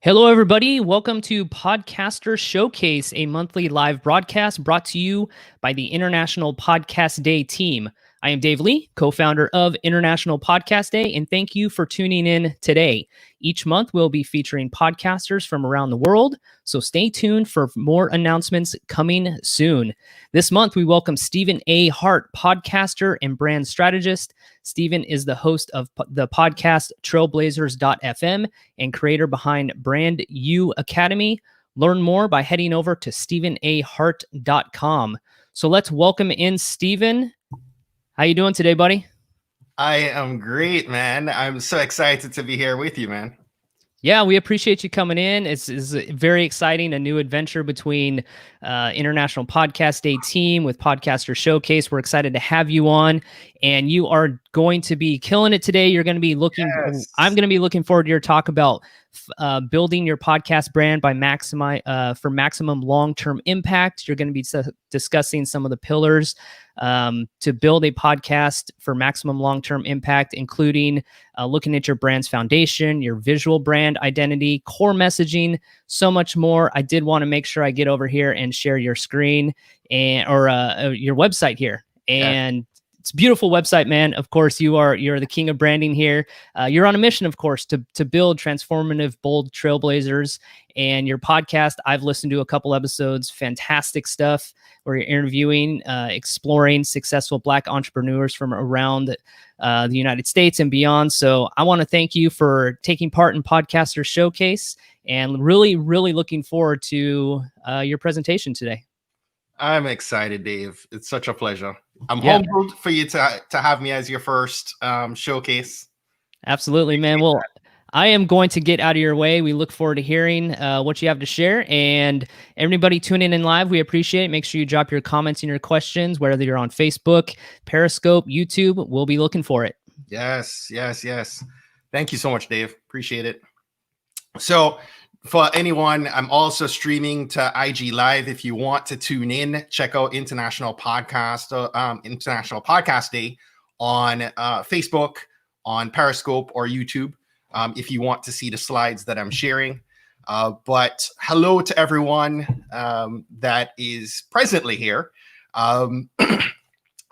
Hello, everybody. Welcome to Podcaster Showcase, a monthly live broadcast brought to you by the International Podcast Day team. I am Dave Lee, co-founder of International Podcast Day, and thank you for tuning in today. Each month, we'll be featuring podcasters from around the world, so stay tuned for more announcements coming soon. This month, we welcome Stephen A. Hart, podcaster and brand strategist. Stephen is the host of the podcast Trailblazers.fm and creator behind Brand U Academy. Learn more by heading over to StephenAHart.com. So let's welcome in Stephen. How you doing today, buddy? I am great, man. I'm so excited to be here with you, man. Yeah, we appreciate you coming in. It's very exciting, a new adventure between International Podcast Day team with Podcaster Showcase. We're excited to have you on, and you are going to be killing it today. You're going to be looking. Yes. I'm going to be looking forward to your talk about building your podcast brand by for maximum long-term impact. You're going to be discussing some of the pillars to build a podcast for maximum long-term impact, including looking at your brand's foundation, your visual brand identity, core messaging, so much more. I did want to make sure I get over here and share your screen or your website here. And it's a beautiful website, man. Of course, you're the king of branding here. You're on a mission, of course, to build transformative, bold trailblazers. And your podcast, I've listened to a couple episodes, fantastic stuff where you're interviewing, exploring successful Black entrepreneurs from around the United States and beyond. So I want to thank you for taking part in Podcaster Showcase and really, really looking forward to your presentation today. I'm excited, Dave. It's such a pleasure. I'm humbled for you to have me as your first showcase. Absolutely, man. Well, I am going to get out of your way. We look forward to hearing what you have to share. And everybody tuning in live, we appreciate it. Make sure you drop your comments and your questions, whether you're on Facebook, Periscope, YouTube. We'll be looking for it. Yes. Thank you so much, Dave. Appreciate it. So for anyone, I'm also streaming to IG Live. If you want to tune in, check out International Podcast Day on Facebook, on Periscope, or YouTube. If you want to see the slides that I'm sharing. But hello to everyone that is presently here.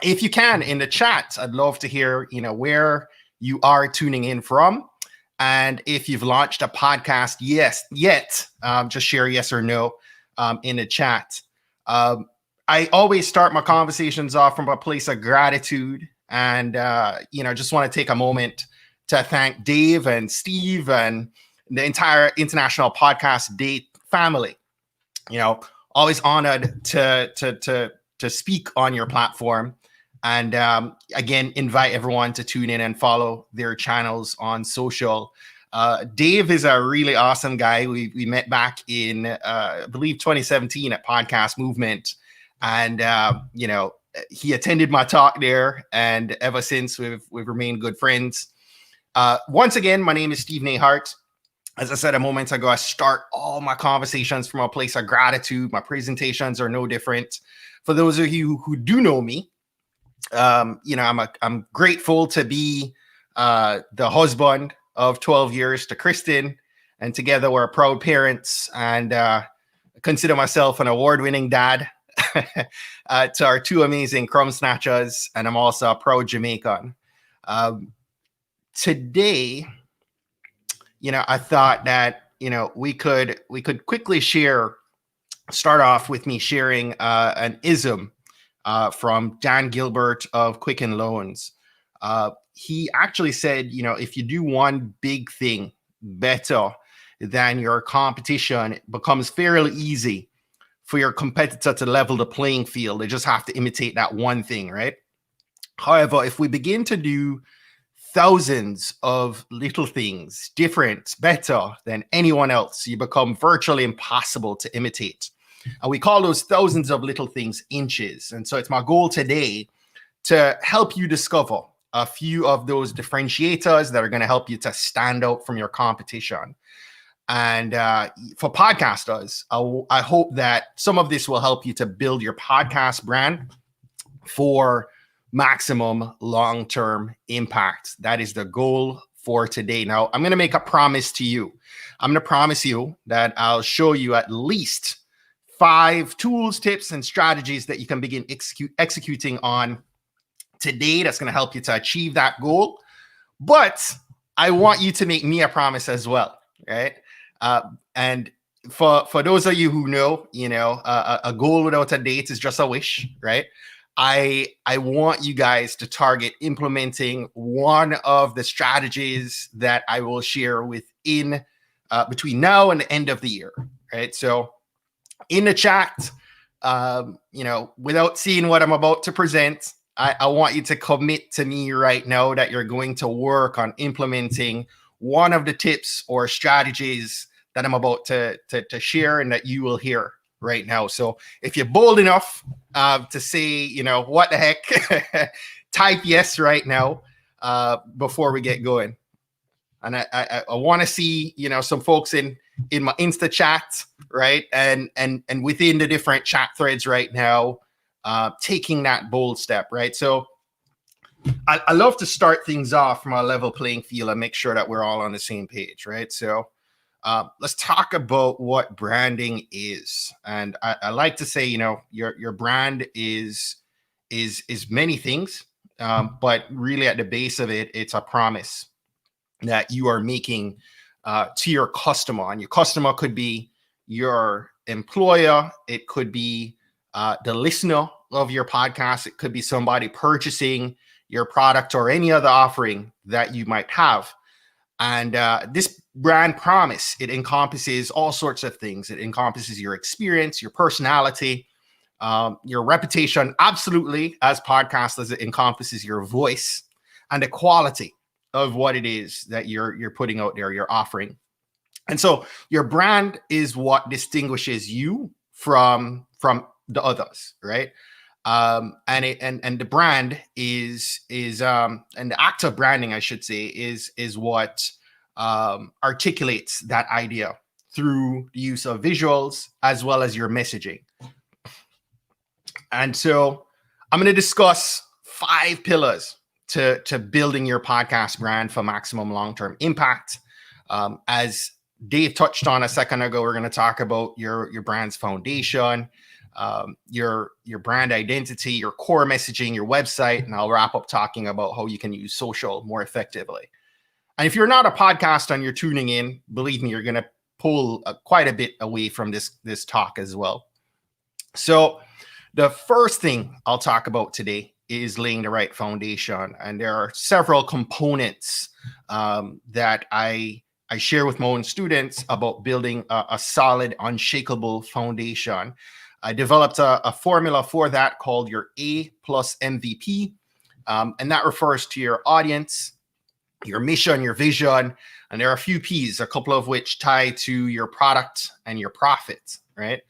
If you can, in the chat, I'd love to hear, where you are tuning in from. And if you've launched a podcast yet, just share yes or no in the chat. I always start my conversations off from a place of gratitude. And, just want to take a moment to thank Dave and Steve and the entire International Podcast Day family. Always honored to speak on your platform. And again, invite everyone to tune in and follow their channels on social. Dave is a really awesome guy. We met back in, I believe, 2017 at Podcast Movement. And, he attended my talk there. And ever since, we've remained good friends. Once again, my name is Stephen A. Hart. As I said a moment ago, I start all my conversations from a place of gratitude. My presentations are no different. For those of you who do know me, I'm grateful to be the husband of 12 years to Kristen, and together we're proud parents, and consider myself an award-winning dad to our two amazing crumb snatchers, and I'm also a proud Jamaican. Today, I thought that we could quickly start off with me sharing an ism from Dan Gilbert of Quicken Loans. He actually said, if you do one big thing better than your competition, it becomes fairly easy for your competitor to level the playing field. They just have to imitate that one thing, right? However, if we begin to do thousands of little things different, better than anyone else, you become virtually impossible to imitate. And we call those thousands of little things inches. And so it's my goal today to help you discover a few of those differentiators that are going to help you to stand out from your competition. And for podcasters, I hope that some of this will help you to build your podcast brand for maximum long-term impact. That is the goal for today. Now, I'm going to make a promise to you. I'm going to promise you that I'll show you at least 5 tools, tips, and strategies that you can begin executing on today that's going to help you to achieve that goal. But I want you to make me a promise as well, right? And for those of you who know, a goal without a date is just a wish, right? I want you guys to target implementing one of the strategies that I will share within between now and the end of the year, right? So in the chat, without seeing what I'm about to present, I want you to commit to me right now that you're going to work on implementing one of the tips or strategies that I'm about to share and that you will hear right now. So if you're bold enough to say, what the heck, type yes right now before we get going. And I want to see, some folks in my Insta chat, right? And within the different chat threads right now, taking that bold step, right? So I love to start things off from a level playing field and make sure that we're all on the same page, right? So let's talk about what branding is. And I like to say, your brand is many things, but really at the base of it, it's a promise that you are making to your customer. And your customer could be your employer. It could be the listener of your podcast. It could be somebody purchasing your product or any other offering that you might have. And this brand promise, it encompasses all sorts of things. It encompasses your experience, your personality, your reputation. Absolutely, as podcasters, it encompasses your voice and the quality of what it is that you're putting out there, you're offering. And so your brand is what distinguishes you from the others, right? And the brand is and the act of branding, I should say, is what articulates that idea through the use of visuals as well as your messaging. And so I'm going to discuss 5 pillars to building your podcast brand for maximum long-term impact. As Dave touched on a second ago, we're going to talk about your brand's foundation, your brand identity, your core messaging, your website, and I'll wrap up talking about how you can use social more effectively. And if you're not a podcaster and you're tuning in, believe me, you're going to pull quite a bit away from this talk as well. So the first thing I'll talk about today is laying the right foundation. And there are several components that I share with my own students about building a solid, unshakable foundation. I developed a formula for that called your A plus MVP. And that refers to your audience, your mission, your vision, and there are a few P's, a couple of which tie to your product and your profit, right?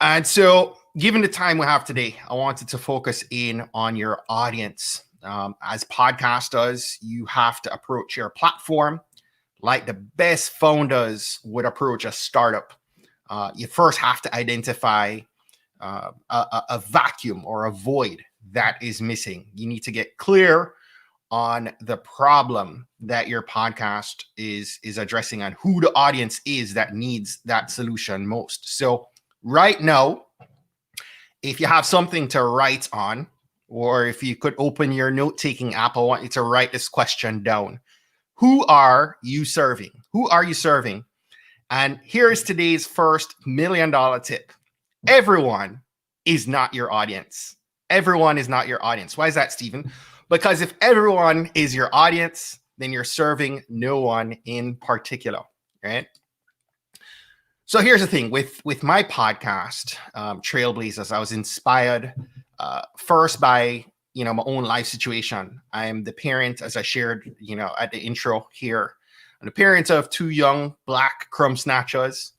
And so given the time we have today, I wanted to focus in on your audience. As podcasters, you have to approach your platform like the best founders would approach a startup. You first have to identify a vacuum or a void that is missing. You need to get clear on the problem that your podcast is addressing and who the audience is that needs that solution most. So right now, if you have something to write on, or if you could open your note-taking app, I want you to write this question down. Who are you serving? Who are you serving? And here's today's first $1 million tip. Everyone is not your audience. Everyone is not your audience. Why is that, Stephen? Because if everyone is your audience, then you're serving no one in particular, right? So here's the thing with my podcast, Trailblazers, I was inspired first by, my own life situation. I'm the parent, as I shared, at the intro here, I'm the parent of 2 young Black crumb snatchers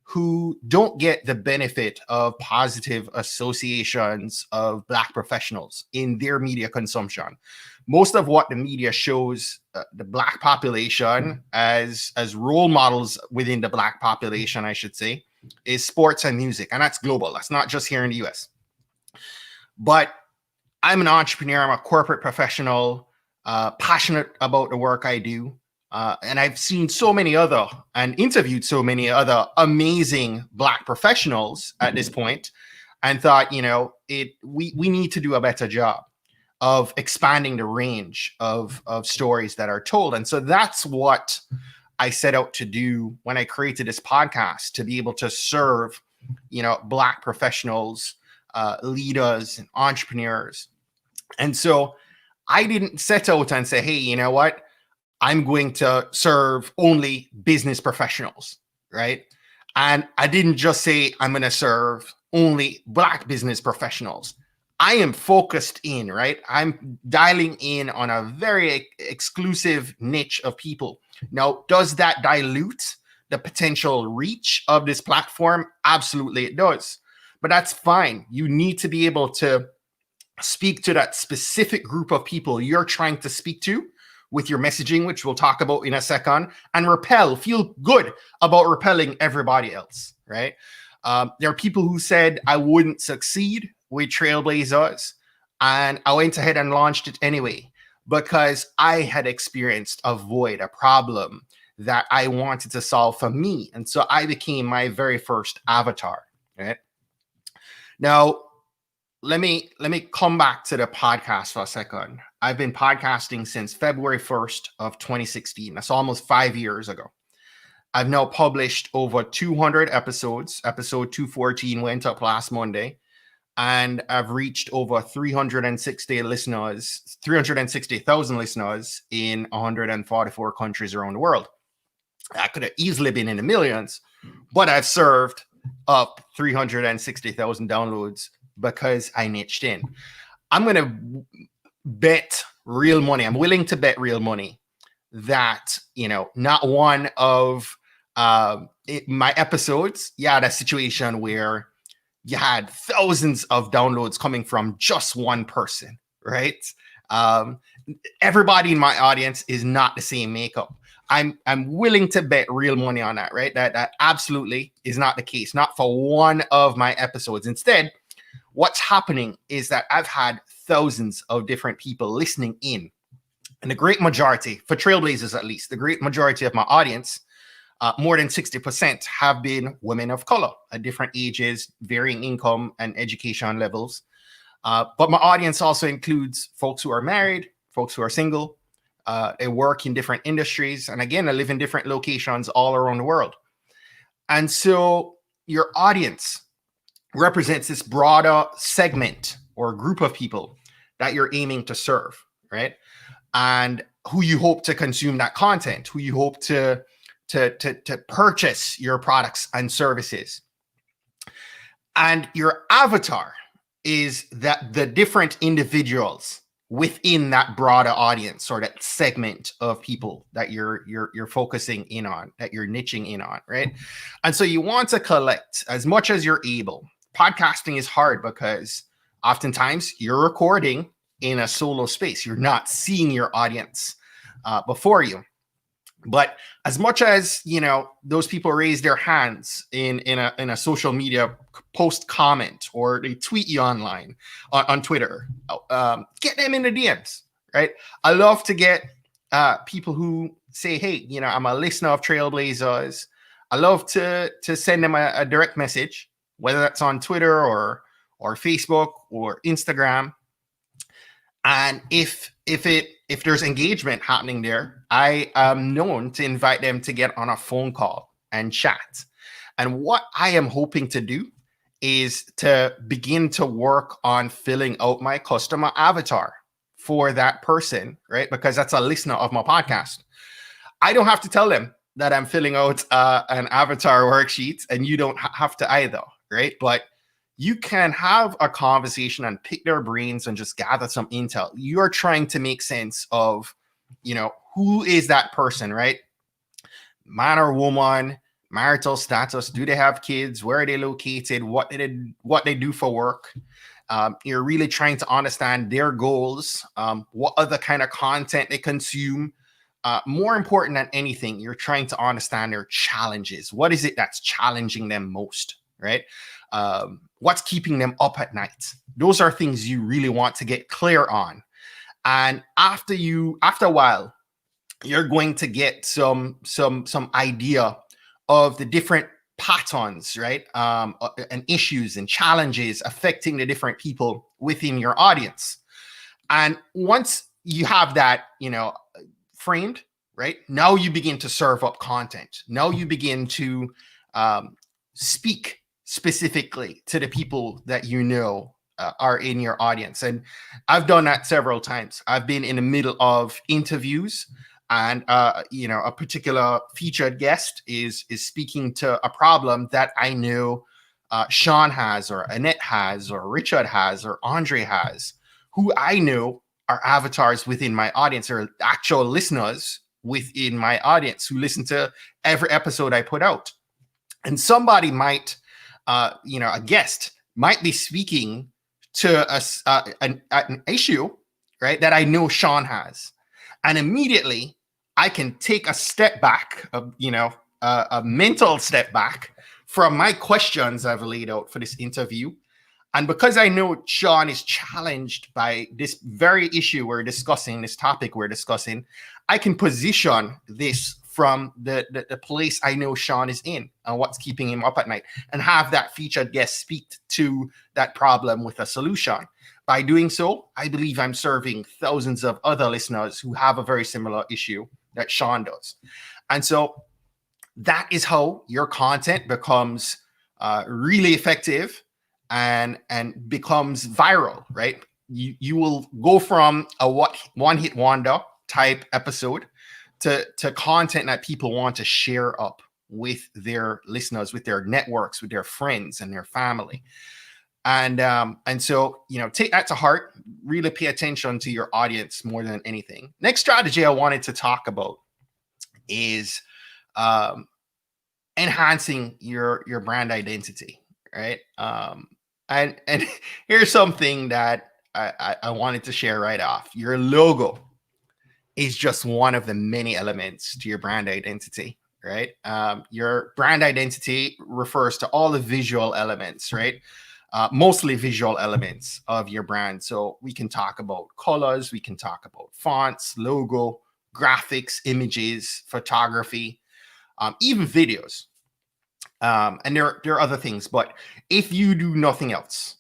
who don't get the benefit of positive associations of Black professionals in their media consumption. Most of what the media shows the Black population as role models within the Black population, I should say, is sports and music. And that's global. That's not just here in the US. But I'm an entrepreneur. I'm a corporate professional. passionate about the work I do. And I've seen so many other and interviewed so many other amazing Black professionals at this point, and thought, we need to do a better job of expanding the range of stories that are told. And so that's what I set out to do when I created this podcast, to be able to serve, Black professionals, leaders, and entrepreneurs. And so I didn't set out and say, hey, you know what? I'm going to serve only business professionals, right? And I didn't just say I'm going to serve only Black business professionals. I am focused in, right? I'm dialing in on a very exclusive niche of people. Now, does that dilute the potential reach of this platform? Absolutely, it does. But that's fine. You need to be able to speak to that specific group of people you're trying to speak to with your messaging, which we'll talk about in a second, and feel good about repelling everybody else, right? There are people who said I wouldn't succeed with Trailblazers, and I went ahead and launched it anyway because I had experienced a void, a problem that I wanted to solve for me. And so I became my very first avatar, right? Now, let me come back to the podcast for a second. I've been podcasting since February 1st of 2016. That's almost 5 years ago. I've now published over 200 episodes. Episode 214 went up last Monday, and I've reached over 360,000 listeners in 144 countries around the world. That could have easily been in the millions, but I've served up 360,000 downloads because I niched in. I'm going to bet real money. I'm willing to bet real money that, not one of my episodes, you had a situation where you had thousands of downloads coming from just one person, right? Everybody in my audience is not the same makeup. I'm willing to bet real money on that, right? That absolutely is not the case, not for one of my episodes. Instead, what's happening is that I've had thousands of different people listening in. And the great majority, for Trailblazers at least, the great majority of my audience, more than 60%, have been women of color at different ages, varying income and education levels. But my audience also includes folks who are married, folks who are single. They work in different industries. And again, they live in different locations all around the world. And so your audience represents this broader segment or group of people that you're aiming to serve, right? And who you hope to consume that content, who you hope to purchase your products and services. And your avatar is that the different individuals within that broader audience or that segment of people that you're focusing in on, that you're niching in on, right? And so you want to collect as much as you're able. Podcasting is hard because oftentimes you're recording in a solo space. You're not seeing your audience before you. But as much as, those people raise their hands in a social media post comment, or they tweet you online on Twitter, get them in the DMs, right? I love to get people who say, hey, I'm a listener of Trailblazers. I love to send them a direct message, whether that's on Twitter or Facebook or Instagram. And if there's engagement happening there, I am known to invite them to get on a phone call and chat. And what I am hoping to do is to begin to work on filling out my customer avatar for that person, right? Because that's a listener of my podcast. I don't have to tell them that I'm filling out an avatar worksheet, and you don't have to either, right? But you can have a conversation and pick their brains and just gather some intel. You're trying to make sense of, who is that person, right? Man or woman, marital status, do they have kids? Where are they located? What they do for work? You're really trying to understand their goals, what other kind of content they consume. More important than anything, you're trying to understand their challenges. What is it that's challenging them most, right? What's keeping them up at night? Those are things you really want to get clear on. And after a while, you're going to get some idea of the different patterns, right? And issues and challenges affecting the different people within your audience. And once you have that, framed, right? Now you begin to serve up content. Now you begin to speak specifically to the people that are in your audience. And I've done that several times. I've been in the middle of interviews, and a particular featured guest is speaking to a problem that I know Sean has, or Annette has, or Richard has, or Andre has, who I know are avatars within my audience, or actual listeners within my audience who listen to every episode I put out. And somebody might, a guest might be speaking to an issue, right, that I know Sean has. And immediately I can take a step back, a mental step back from my questions I've laid out for this interview. And because I know Sean is challenged by this very issue we're discussing, this topic we're discussing, I can position this from the place I know Sean is in and what's keeping him up at night, and have that featured guest speak to that problem with a solution. By doing so, I believe I'm serving thousands of other listeners who have a very similar issue that Sean does. And so that is how your content becomes really effective and becomes viral, right? You will go from a one-hit wonder type episode to content that people want to share up with their listeners, with their networks, with their friends and their family. And so, take that to heart. Really pay attention to your audience more than anything. Next strategy I wanted to talk about is enhancing your brand identity, right? And here's something that I wanted to share right off. Your logo is just one of the many elements to your brand identity, right? Your brand identity refers to all the visual elements, right? Mostly visual elements of your brand. So we can talk about colors, we can talk about fonts, logo, graphics, images, photography, even videos. And there are other things, but if you do nothing else,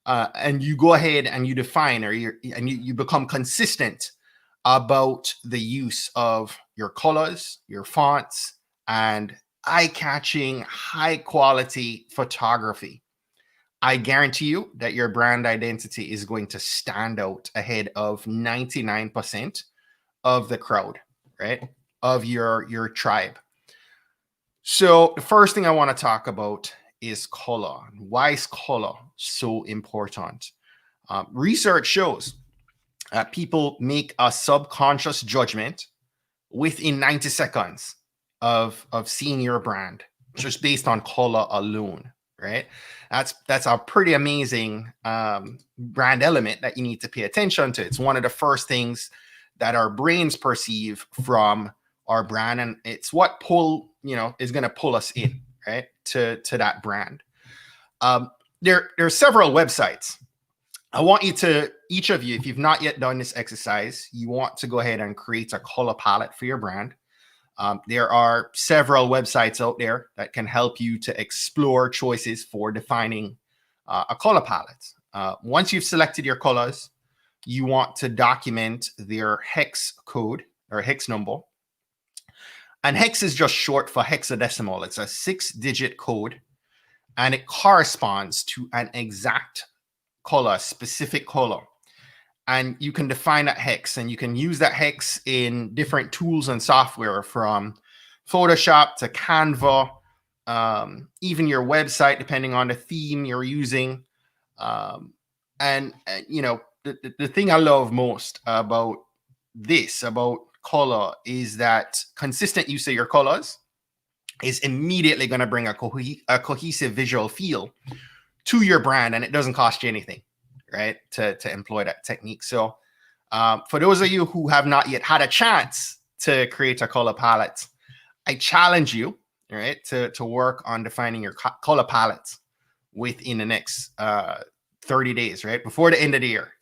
and you go ahead and you define, or you become consistent about the use of your colors, your fonts, and eye-catching, high-quality photography, I guarantee you that your brand identity is going to stand out ahead of 99% of the crowd, right? Of your tribe. So the first thing I want to talk about is color. Why is color so important? Research shows people make a subconscious judgment within 90 seconds of seeing your brand, just based on color alone, right? That's a pretty amazing brand element that you need to pay attention to. It's one of the first things that our brains perceive from our brand, and it's what is going to pull us in, right, to that brand. There are several websites. I want you to, each of you, if you've not yet done this exercise, you want to go ahead and create a color palette for your brand. There are several websites out there that can help you to explore choices for defining a color palette. Once you've selected your colors, you want to document their hex code or hex number. And hex is just short for hexadecimal. It's a 6-digit code, and it corresponds to an exact color, specific color. And you can define that hex, and you can use that hex in different tools and software, from Photoshop to Canva, even your website, depending on the theme you're using. The thing I love most about color is that consistent use of your colors is immediately going to bring a cohesive visual feel to your brand, and it doesn't cost you anything, right, to employ that technique. So for those of you who have not yet had a chance to create a color palette, I challenge you, right, to work on defining your color palettes within the next 30 days, right, before the end of the year.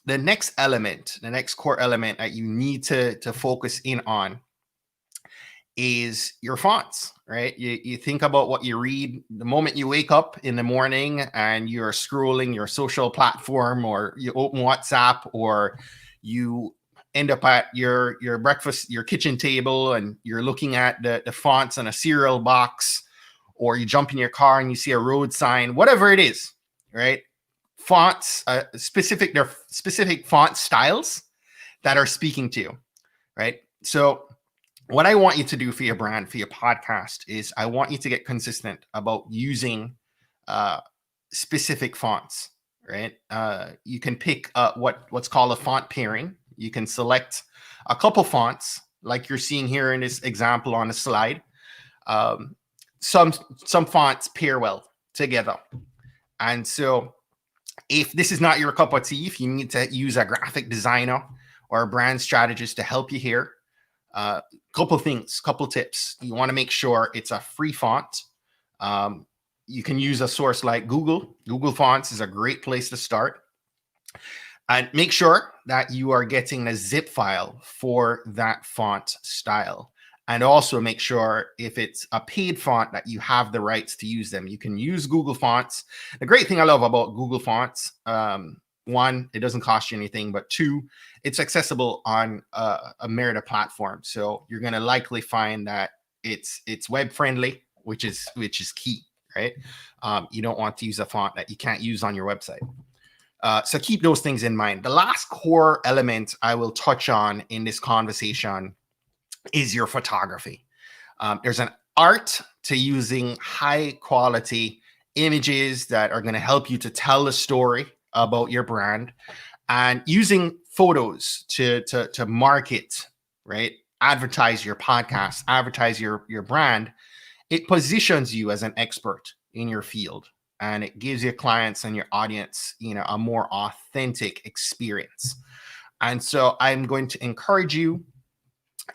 the next element, the next core element that you need to focus in on is your fonts, right? You think about what you read the moment you wake up in the morning and you're scrolling your social platform, or you open WhatsApp, or you end up at your breakfast, your kitchen table, and you're looking at the fonts on a cereal box, or you jump in your car and you see a road sign, whatever it is, right? Fonts, they're specific font styles that are speaking to you, right? So what I want you to do for your brand, for your podcast, is I want you to get consistent about using specific fonts, right? You can pick what's called a font pairing. You can select a couple fonts, like you're seeing here in this example on the slide. Some fonts pair well together, and so if this is not your cup of tea, if you need to use a graphic designer or a brand strategist to help you here, couple tips. You want to make sure it's a free font. You can use a source like Google. Google Fonts is a great place to start. And make sure that you are getting the zip file for that font style. And also make sure if it's a paid font that you have the rights to use them. You can use Google Fonts. The great thing I love about Google Fonts, one, it doesn't cost you anything, but two, it's accessible on a Merida platform. So you're going to likely find that it's web friendly, which is key, right? You don't want to use a font that you can't use on your website. So keep those things in mind. The last core element I will touch on in this conversation is your photography. There's an art to using high quality images that are going to help you to tell the story about your brand, and using photos to market, right? Advertise your podcast, advertise your brand. It positions you as an expert in your field, and it gives your clients and your audience, a more authentic experience. And so I'm going to encourage you,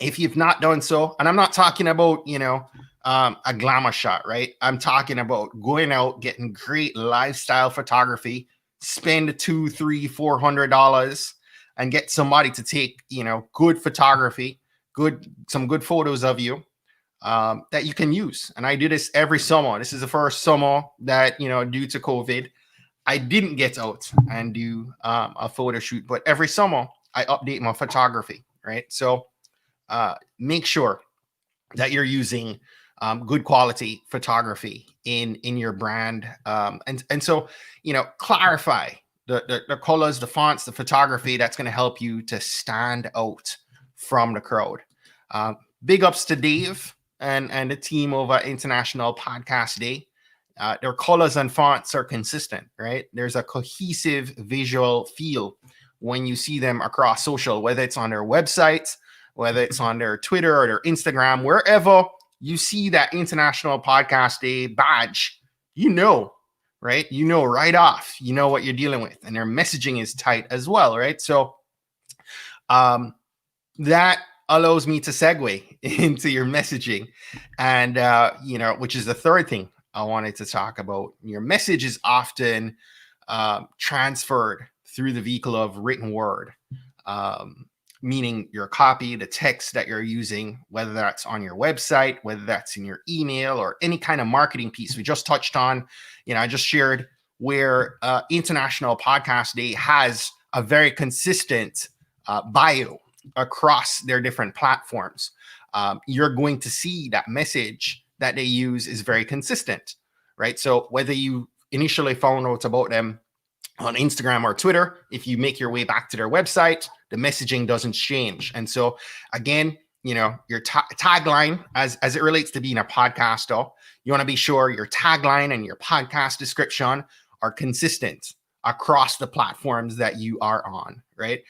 if you've not done so, and I'm not talking about, a glamour shot, right? I'm talking about going out, getting great lifestyle photography, spend $200, $300, $400 and get somebody to take, good photography, some good photos of you that you can use. And I do this every summer. This is the first summer that, due to COVID, I didn't get out and do a photo shoot, but every summer I update my photography, right? So make sure that you're using good quality photography in your brand. And so, clarify the colors, the fonts, the photography that's going to help you to stand out from the crowd. Big ups to Dave and the team over International Podcast Day. Their colors and fonts are consistent, right? There's a cohesive visual feel when you see them across social, whether it's on their websites, whether it's on their Twitter or their Instagram, wherever you see that International Podcast Day badge, right? Right off, what you're dealing with, and their messaging is tight as well, right? So that allows me to segue into your messaging, and which is the third thing I wanted to talk about. Your message is often transferred through the vehicle of written word, meaning your copy, the text that you're using, whether that's on your website, whether that's in your email or any kind of marketing piece. We just touched on, I just shared where International Podcast Day has a very consistent bio across their different platforms. You're going to see that message that they use is very consistent, right? So whether you initially found out about them on Instagram or Twitter, if you make your way back to their website, the messaging doesn't change. And so again, your tagline as it relates to being a podcaster, you want to be sure your tagline and your podcast description are consistent across the platforms that you are on, right?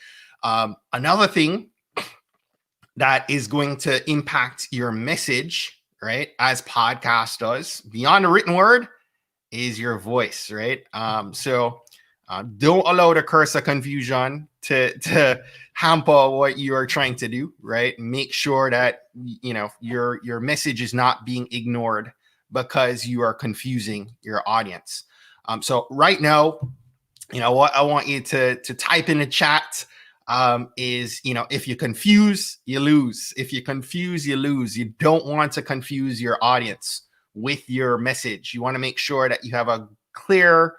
Another thing that is going to impact your message, right, as podcasters, beyond the written word, is your voice, right? So don't allow the curse of confusion to hamper what you are trying to do, right? Make sure that your message is not being ignored because you are confusing your audience. So right now, what I want you to type in the chat is, if you confuse, you lose. If you confuse, you lose. You don't want to confuse your audience with your message. You want to make sure that you have a clear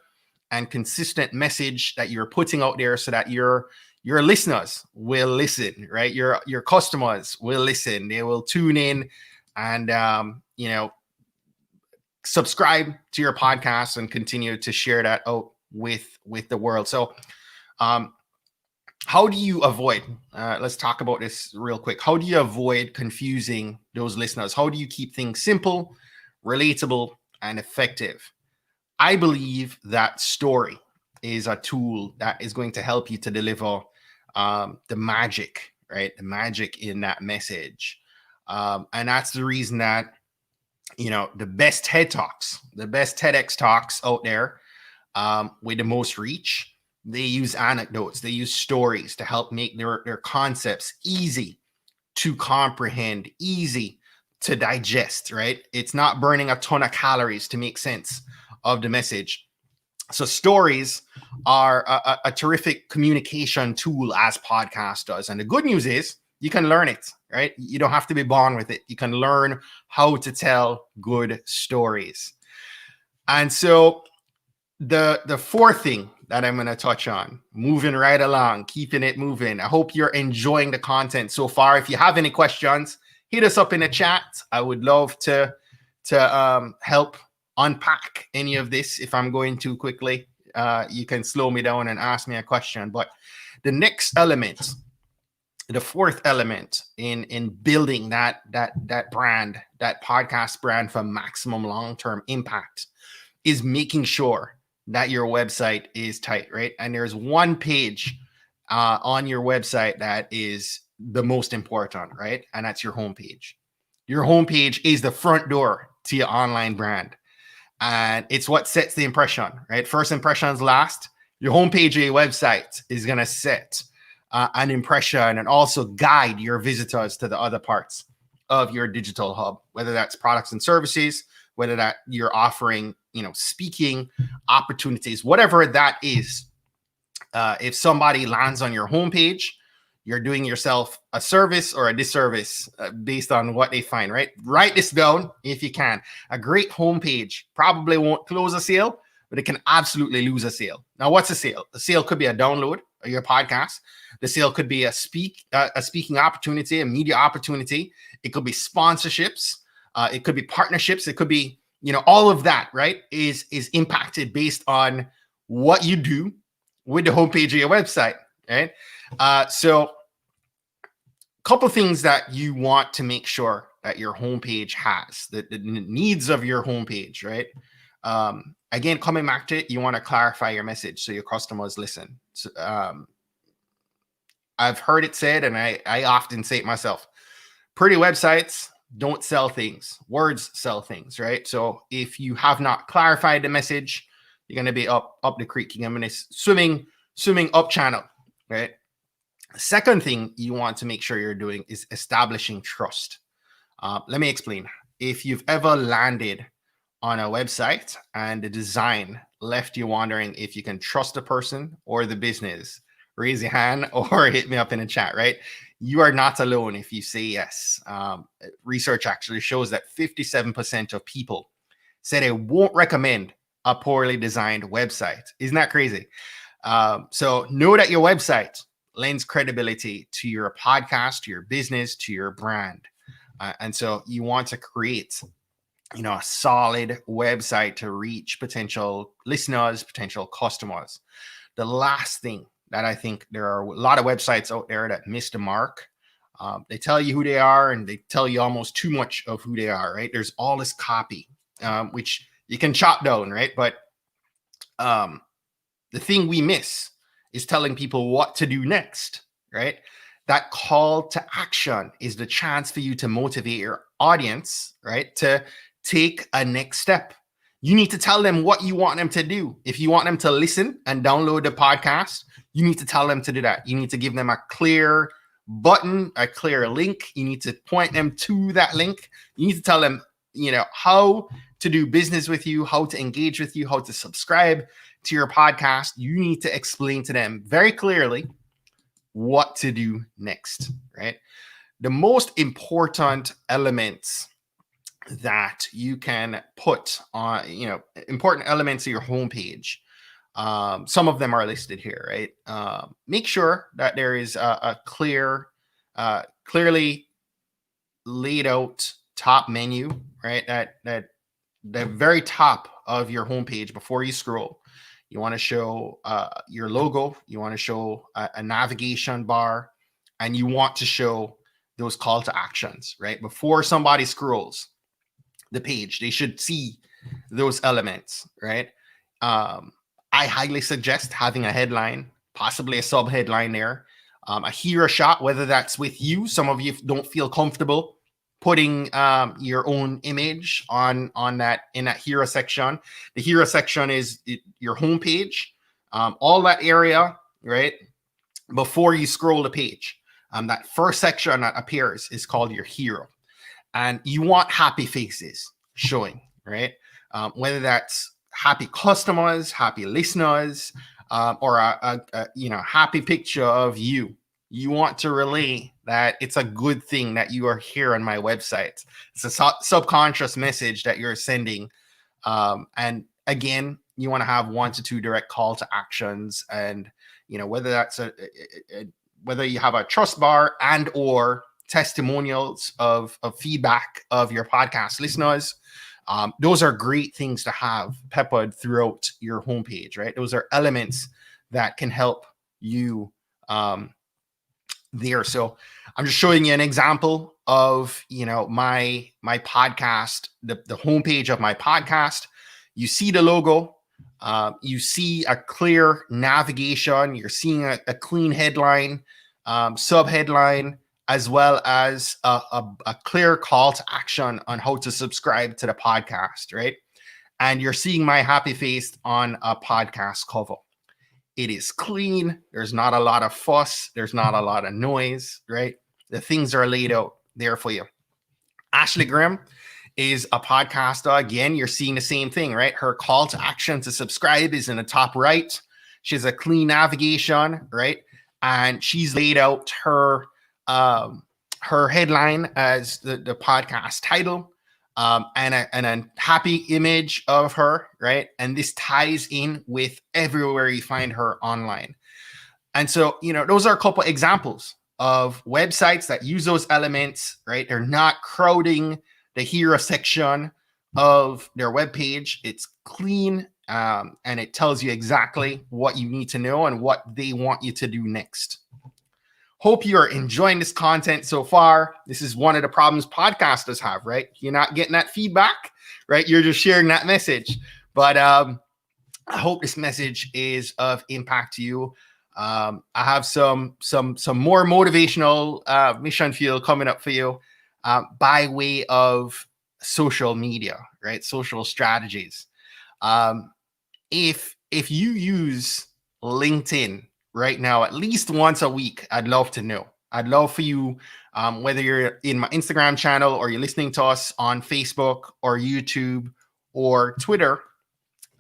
and consistent message that you're putting out there so that your listeners will listen, right? Your customers will listen. They will tune in and subscribe to your podcast and continue to share that out with the world. So how do you avoid, let's talk about this real quick. How do you avoid confusing those listeners? How do you keep things simple, relatable, and effective? I believe that story is a tool that is going to help you to deliver the magic, right? The magic in that message. And that's the reason that, the best TED Talks, the best TEDx talks out there with the most reach, they use anecdotes, they use stories to help make their concepts easy to comprehend, easy to digest, right? It's not burning a ton of calories to make sense of the message. So stories are a terrific communication tool, as podcast does. And the good news is you can learn it, right? You don't have to be born with it. You can learn how to tell good stories. And so the fourth thing that I'm going to touch on, moving right along, keeping it moving. I hope you're enjoying the content so far. If you have any questions, hit us up in the chat. I would love to help unpack any of this. If I'm going too quickly, you can slow me down and ask me a question. But the next element, the fourth element in building that brand, that podcast brand for maximum long-term impact, is making sure that your website is tight, right? And there's one page on your website that is the most important, right? And that's your homepage. Your homepage is the front door to your online brand. And it's what sets the impression, right? First impressions last. Your homepage of your website is going to set an impression and also guide your visitors to the other parts of your digital hub, whether that's products and services, whether that you're offering, speaking opportunities, whatever that is. If somebody lands on your homepage, you're doing yourself a service or a disservice based on what they find, right? Write this down if you can. A great homepage probably won't close a sale, but it can absolutely lose a sale. Now, what's a sale? A sale could be a download of your podcast. The sale could be a speaking opportunity, a media opportunity. It could be sponsorships. It could be partnerships. It could be, all of that, right, is impacted based on what you do with the homepage of your website, right? So a couple things that you want to make sure that your homepage has, the needs of your homepage, right? Again, coming back to it, you want to clarify your message so your customers listen. So, I've heard it said, and I often say it myself, pretty websites don't sell things. Words sell things, right? So if you have not clarified the message, you're going to be up the creek. You're going to be swimming up channel, right? Second thing you want to make sure you're doing is establishing trust. Let me explain. If you've ever landed on a website and the design left you wondering if you can trust the person or the business, raise your hand or hit me up in the chat, right? You are not alone if you say yes. Research actually shows that 57% of people say they won't recommend a poorly designed website. Isn't that crazy? So know that your website lends credibility to your podcast, to your business, to your brand. And so you want to create, a solid website to reach potential listeners, potential customers. The last thing that I think, there are a lot of websites out there that miss the mark. They tell you who they are and they tell you almost too much of who they are, right? There's all this copy, which you can chop down, right? But the thing we miss is telling people what to do next, right? That call to action is the chance for you to motivate your audience, right, to take a next step. You need to tell them what you want them to do. If you want them to listen and download the podcast, you need to tell them to do that. You need to give them a clear button, a clear link. You need to point them to that link. You need to tell them, how to do business with you, how to engage with you, how to subscribe to your podcast, you need to explain to them very clearly what to do next, right? The most important elements that you can put on, important elements of your homepage. Some of them are listed here, right? Make sure that there is a clearly laid out top menu, right? That the very top of your homepage before you scroll. You want to show your logo. You want to show a navigation bar, and you want to show those call to actions, right? Before somebody scrolls the page, they should see those elements, right? I highly suggest having a headline, possibly a sub headline there, a hero shot, whether that's with you. Some of you don't feel comfortable putting your own image on that in that hero section. The hero section is your homepage, all that area, right? Before you scroll the page, that first section that appears is called your hero, and you want happy faces showing, right? Whether that's happy customers, happy listeners, or a happy picture of you. You want to relay that it's a good thing that you are here on my website. It's a subconscious message that you're sending. And again, you want to have 1 to 2 direct call to actions, and whether that's whether you have a trust bar and or testimonials of feedback of your podcast listeners. Those are great things to have peppered throughout your homepage, right? Those are elements that can help you there. So I'm just showing you an example of, my podcast, the homepage of my podcast. You see the logo, you see a clear navigation, you're seeing a clean headline, sub headline, as well as a clear call to action on how to subscribe to the podcast, right? And you're seeing my happy face on a podcast cover. It is clean. There's not a lot of fuss. There's not a lot of noise, right? The things are laid out there for you. Ashley Grimm is a podcaster. Again, you're seeing the same thing, right? Her call to action to subscribe is in the top right. She has a clean navigation, right? And she's laid out her headline as the podcast title, and a happy image of her, right? And this ties in with everywhere you find her online. And so, those are a couple examples of websites that use those elements, right? They're not crowding the hero section of their webpage. It's clean, and it tells you exactly what you need to know and what they want you to do next. Hope you are enjoying this content so far. This is one of the problems podcasters have, right? You're not getting that feedback, right? You're just sharing that message. But I hope this message is of impact to you. I have some more motivational mission field coming up for you by way of social media, right? Social strategies. If you use LinkedIn right now, at least once a week, I'd love to know. I'd love for you, whether you're in my Instagram channel or you're listening to us on Facebook or YouTube or Twitter,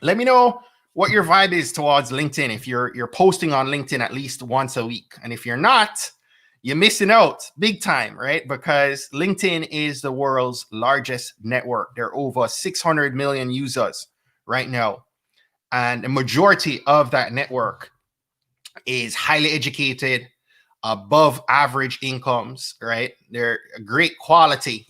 let me know what your vibe is towards LinkedIn. If you're posting on LinkedIn at least once a week, and if you're not, you're missing out big time, right? Because LinkedIn is the world's largest network. There are over 600 million users right now, and the majority of that network is highly educated, above average incomes, right? They're a great quality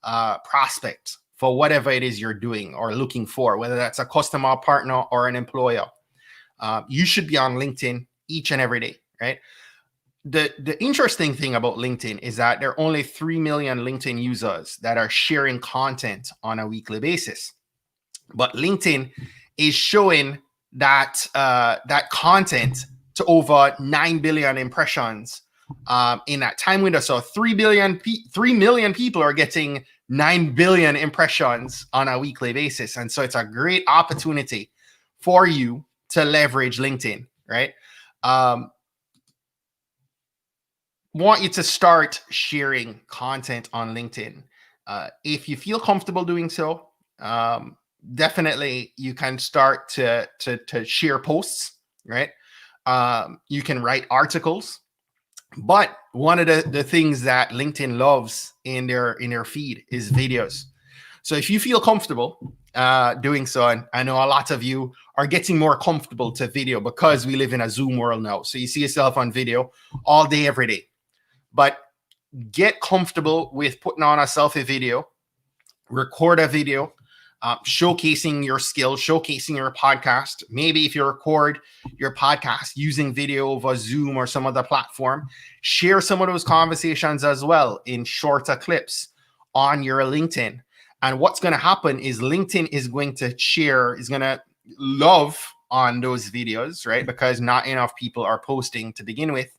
prospect for whatever it is you're doing or looking for, whether that's a customer, partner, or an employer. You should be on LinkedIn each and every day, right? The interesting thing about LinkedIn is that there are only 3 million LinkedIn users that are sharing content on a weekly basis. But LinkedIn is showing that that content to over 9 billion impressions in that time window. So 3 million people are getting 9 billion impressions on a weekly basis. And so it's a great opportunity for you to leverage LinkedIn, right? Want you to start sharing content on LinkedIn. If you feel comfortable doing so, definitely you can start to share posts, right? You can write articles, but one of the things that LinkedIn loves in their feed is videos. So if you feel comfortable doing so, and I know a lot of you are getting more comfortable to video because we live in a Zoom world now. So you see yourself on video all day, every day. But get comfortable with putting on a selfie video, record a video, showcasing your skills, showcasing your podcast. Maybe if you record your podcast using video over Zoom or some other platform, share some of those conversations as well in shorter clips on your LinkedIn. And what's going to happen is LinkedIn is going to love on those videos, right? Because not enough people are posting to begin with.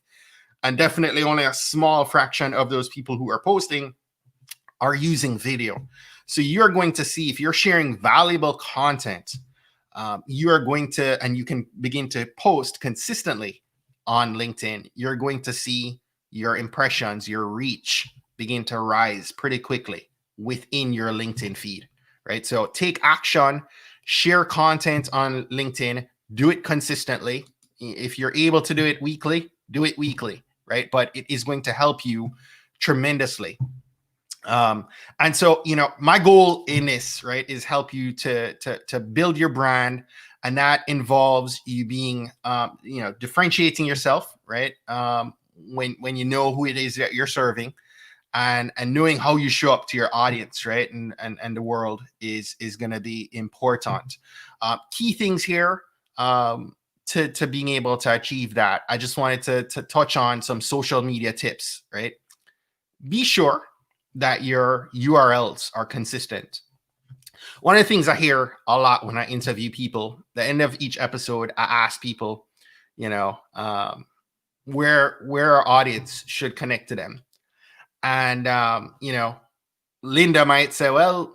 And definitely only a small fraction of those people who are posting are using video. So you're going to see, if you're sharing valuable content, you are going to, and you can begin to post consistently on LinkedIn, you're going to see your impressions, your reach begin to rise pretty quickly within your LinkedIn feed, right? So take action, share content on LinkedIn, do it consistently. If you're able to do it weekly, do it weekly, right? But it is going to help you tremendously. And so, my goal in this, right, is help you to build your brand, and that involves you being, differentiating yourself, right? When you know who it is that you're serving, and knowing how you show up to your audience, right, and the world is going to be important. Key things here to being able to achieve that. I just wanted to touch on some social media tips, right? Be sure that your URLs are consistent. One of the things I hear a lot when I interview people, the end of each episode, I ask people, where our audience should connect to them. And, Linda might say, well,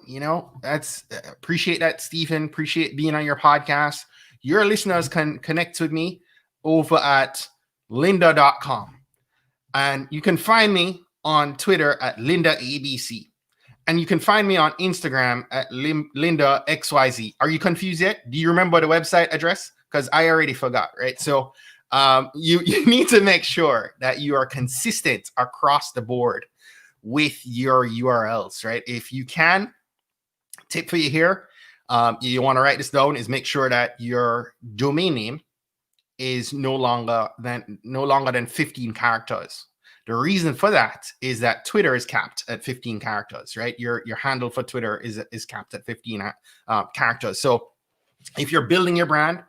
that's appreciate that, Stephen, appreciate being on your podcast. Your listeners can connect with me over at lynda.com. And you can find me on Twitter at LyndaABC. And you can find me on Instagram at LyndaXYZ. Are you confused yet? Do you remember the website address? Because I already forgot, right? So you need to make sure that you are consistent across the board with your URLs, right? If you can, tip for you here, you want to write this down, is make sure that your domain name is no longer than 15 characters. The reason for that is that Twitter is capped at 15 characters, right? Your handle for Twitter is capped at 15 characters. So if you're building your brand,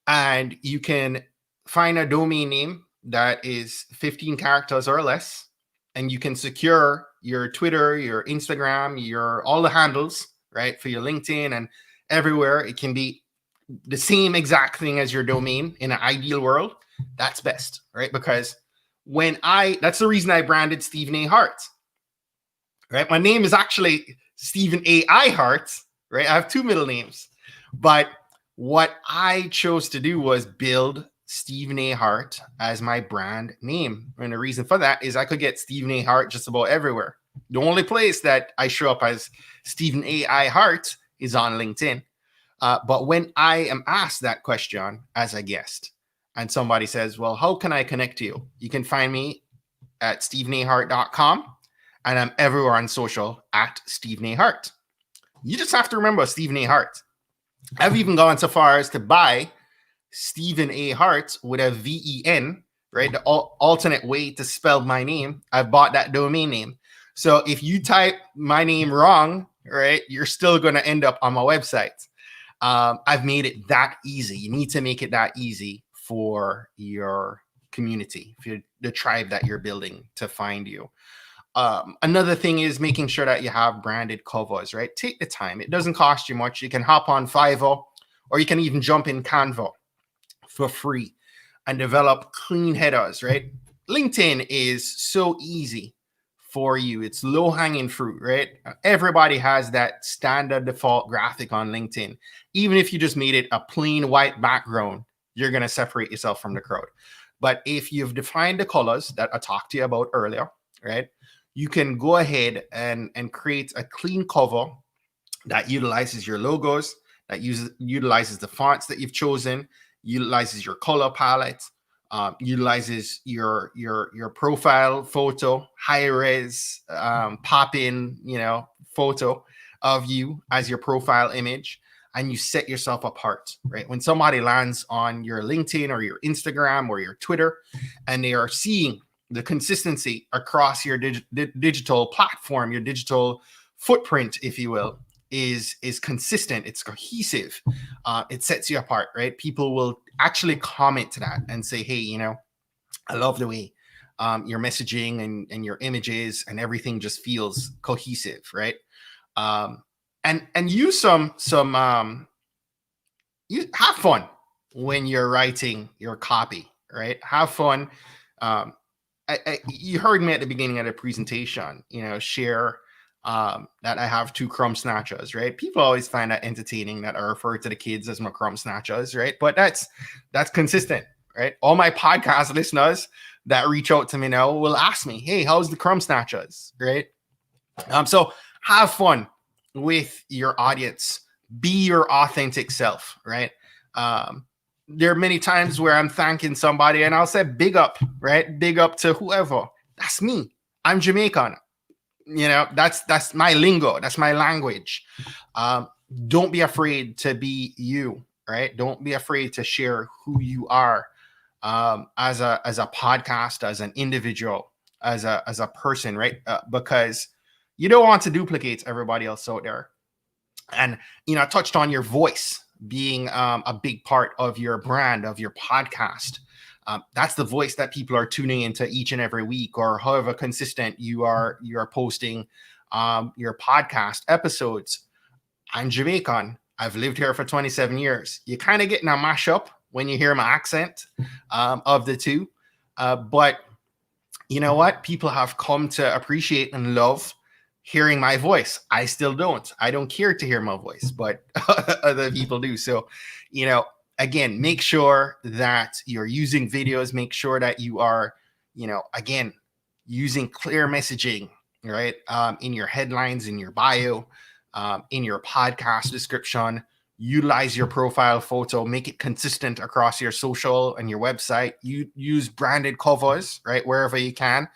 and you can find a domain name that is 15 characters or less, and you can secure your Twitter, your Instagram, all the handles, right, for your LinkedIn and everywhere, it can be the same exact thing as your domain in an ideal world. That's best, right? Because that's the reason I branded Stephen A. Hart, right? My name is actually Stephen A. I. Hart, right? I have two middle names, but what I chose to do was build Stephen A. Hart as my brand name. And the reason for that is I could get Stephen A. Hart just about everywhere. The only place that I show up as Stephen A. I. Hart is on LinkedIn. But when I am asked that question as a guest, and somebody says, well, how can I connect to you? You can find me at stephenahart.com, and I'm everywhere on social at Stephen A. Hart. You just have to remember Stephen A. Hart. I've even gone so far as to buy Stephen A. Hart with a VEN, right? The alternate way to spell my name. I bought that domain name. So if you type my name wrong, right, you're still going to end up on my website. I've made it that easy. You need to make it that easy for your community, for the tribe that you're building, to find you. Another thing is making sure that you have branded covers, right? Take the time. It doesn't cost you much. You can hop on Fiverr, or you can even jump in Canva for free and develop clean headers, right? LinkedIn is so easy for you. It's low-hanging fruit, right? Everybody has that standard default graphic on LinkedIn. Even if you just made it a plain white background, you're going to separate yourself from the crowd. But if you've defined the colors that I talked to you about earlier, right, you can go ahead and create a clean cover that utilizes your logos, that utilizes the fonts that you've chosen, utilizes your color palette, utilizes your profile photo, high res, pop in, photo of you as your profile image, and you set yourself apart, right? When somebody lands on your LinkedIn or your Instagram or your Twitter, and they are seeing the consistency across your digital platform, your digital footprint, if you will, is consistent, it's cohesive, it sets you apart, right? People will actually comment to that and say, hey, I love the way your messaging and your images and everything just feels cohesive, right? And use you have fun when you're writing your copy, right? Have fun. You heard me at the beginning of the presentation, share that I have 2 crumb snatchers, right? People always find that entertaining that I refer to the kids as my crumb snatchers, right? But that's consistent, right? All my podcast listeners that reach out to me now will ask me, hey, how's the crumb snatchers, right? So have fun with your audience. Be your authentic self, right? There are many times where I'm thanking somebody and I'll say big up, right? Big up to whoever. That's me. I'm Jamaican. That's my lingo. That's my language. Don't be afraid to be you, right? Don't be afraid to share who you are as a podcast, as an individual, as a person, right? Because you don't want to duplicate everybody else out there. And I touched on your voice being a big part of your brand, of your podcast. That's the voice that people are tuning into each and every week, or however consistent you are posting your podcast episodes. I'm Jamaican. I've lived here for 27 years. You're kind of getting a mashup when you hear my accent of the two. But you know what? People have come to appreciate and love hearing my voice. I still don't. I don't care to hear my voice, but other people do. So, again, make sure that you're using videos. Make sure that you are, again, using clear messaging, right? In your headlines, in your bio, in your podcast description. Utilize your profile photo. Make it consistent across your social and your website. You use branded covers, right, wherever you can,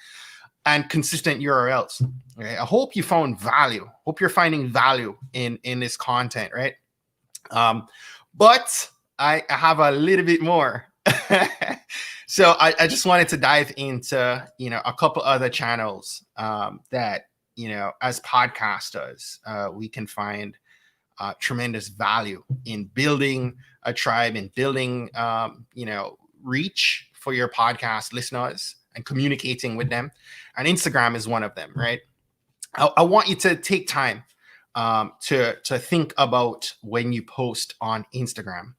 and consistent URLs. Okay? I hope you found value. Hope you're finding value in this content, right? But I have a little bit more. So I just wanted to dive into, a couple other channels that, as podcasters, we can find tremendous value in building a tribe and building, reach for your podcast listeners and communicating with them. And Instagram is one of them, right? I want you to take time to think about when you post on Instagram.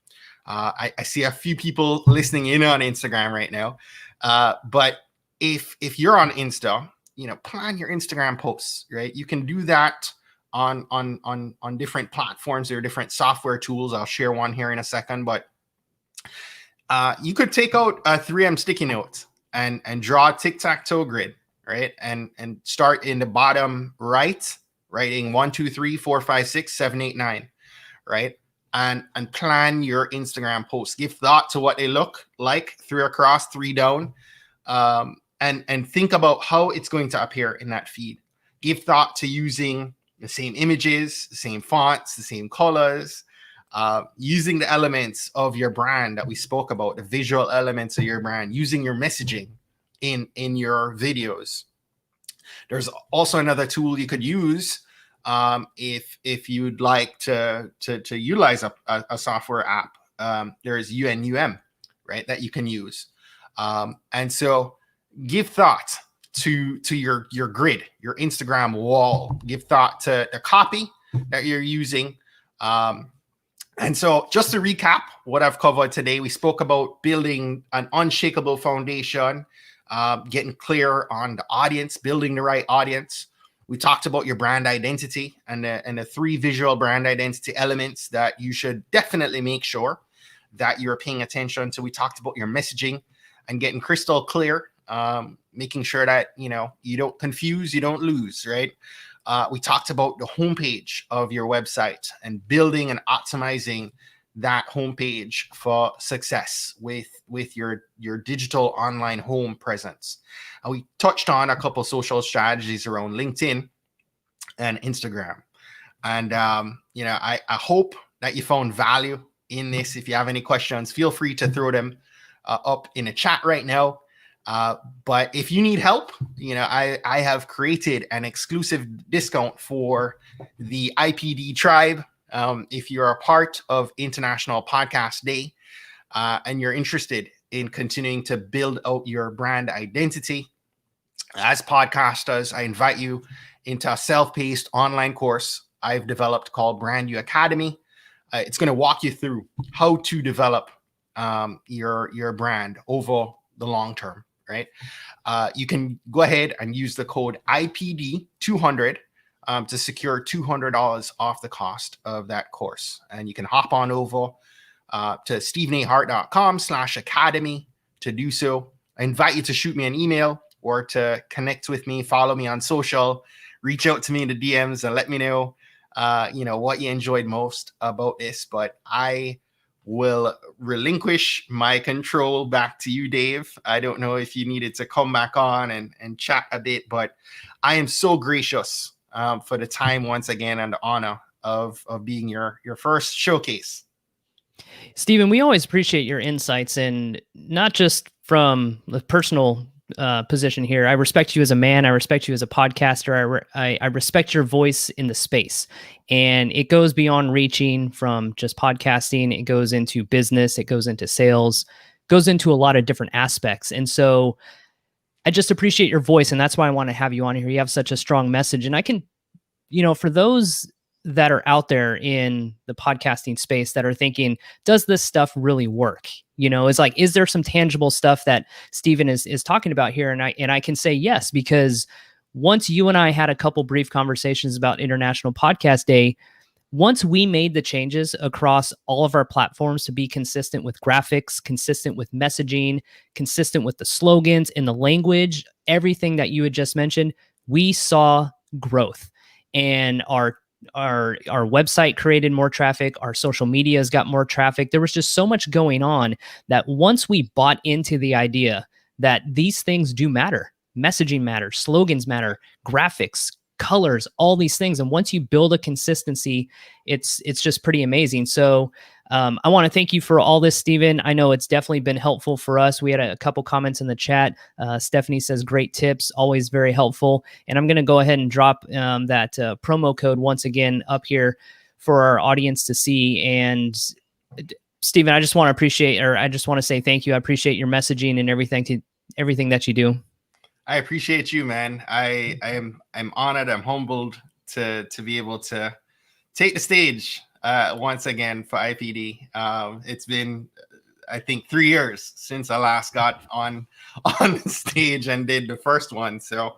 I see a few people listening in on Instagram right now, but if you're on Insta, plan your Instagram posts, right? You can do that on different platforms. There are different software tools. I'll share one here in a second, but you could take out a 3M sticky note and draw a tic-tac-toe grid, right? And start in the bottom right, writing 1, 2, 3, 4, 5, 6, 7, 8, 9, right? And plan your Instagram posts. Give thought to what they look like, 3 across, 3 down, and think about how it's going to appear in that feed. Give thought to using the same images, the same fonts, the same colors, using the elements of your brand that we spoke about, the visual elements of your brand, using your messaging in your videos. There's also another tool you could use if you'd like to utilize a software app. There's UNUM, right, that you can use. And so give thought to your grid, your Instagram wall. Give thought to the copy that you're using. And so just to recap what I've covered today, we spoke about building an unshakable foundation, getting clear on the audience, building the right audience. We talked about your brand identity and the 3 visual brand identity elements that you should definitely make sure that you're paying attention to. We talked about your messaging and getting crystal clear making sure that, you don't confuse, you don't lose, right? We talked about the homepage of your website and building and optimizing that homepage for success with your digital online home presence. And we touched on a couple social strategies around LinkedIn and Instagram. And I hope that you found value in this. If you have any questions, feel free to throw them up in the chat right now. But if you need help, I have created an exclusive discount for the IPD tribe. If you're a part of International Podcast Day and you're interested in continuing to build out your brand identity as podcasters, I invite you into a self-paced online course I've developed called Brand You Academy. It's going to walk you through how to develop your brand over the long term, right? You can go ahead and use the code IPD200 to secure $200 off the cost of that course. And you can hop on over to stephenahart.com/academy to do so. I invite you to shoot me an email or to connect with me, follow me on social, reach out to me in the DMs and let me know, what you enjoyed most about this. But I will relinquish my control back to you, Dave. I don't know if you needed to come back on and chat a bit, but I am so gracious for the time once again and the honor of being your first showcase. Stephen, we always appreciate your insights, and not just from the personal position here. I respect you as a man. I respect you as a podcaster. I respect your voice in the space, and it goes beyond reaching from just podcasting. It goes into business. It goes into sales, goes into a lot of different aspects. And so I just appreciate your voice, and that's why I want to have you on here. You have such a strong message, and I can, for those that are out there in the podcasting space that are thinking, does this stuff really work? It's like, is there some tangible stuff that Stephen is talking about here? And I can say yes, because once you and I had a couple brief conversations about International Podcast Day, once we made the changes across all of our platforms to be consistent with graphics, consistent with messaging, consistent with the slogans and the language, everything that you had just mentioned, we saw growth. And our website created more traffic. Our social media has got more traffic. There was just so much going on that once we bought into the idea that these things do matter, messaging matters, slogans matter, graphics, colors, all these things. And once you build a consistency, it's just pretty amazing. So I want to thank you for all this, Stephen. I know it's definitely been helpful for us. We had a couple comments in the chat. Stephanie says, great tips, always very helpful. And I'm going to go ahead and drop that promo code once again up here for our audience to see. And Stephen, I just want to say thank you. I appreciate your messaging and everything that you do. I appreciate you, man. I'm honored. I'm humbled to be able to take the stage once again for IPD. It's been, I think, 3 years since I last got on the stage and did the first one. So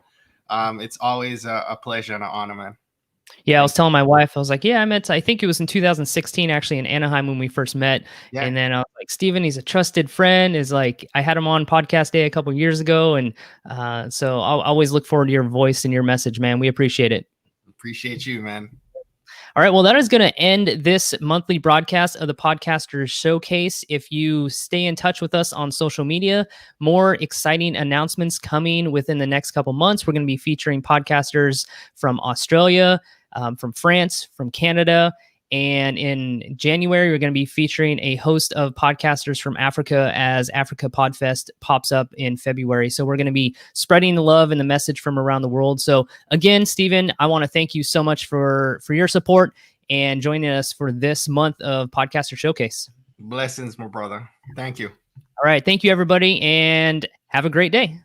it's always a pleasure and an honor, man. Yeah, I was telling my wife, I was like, yeah, I think it was in 2016, actually, in Anaheim when we first met. Yeah. And then I was like, Stephen, he's a trusted friend. I had him on Podcast Day a couple of years ago. And so I'll always look forward to your voice and your message, man. We appreciate it. Appreciate you, man. All right, well, that is going to end this monthly broadcast of the Podcasters Showcase. If you stay in touch with us on social media, more exciting announcements coming within the next couple months. We're going to be featuring podcasters from Australia, from France, from Canada, and in January, we're going to be featuring a host of podcasters from Africa as Africa Podfest pops up in February. So we're going to be spreading the love and the message from around the world. So again, Stephen, I want to thank you so much for your support and joining us for this month of Podcaster Showcase. Blessings, my brother. Thank you. All right. Thank you, everybody, and have a great day.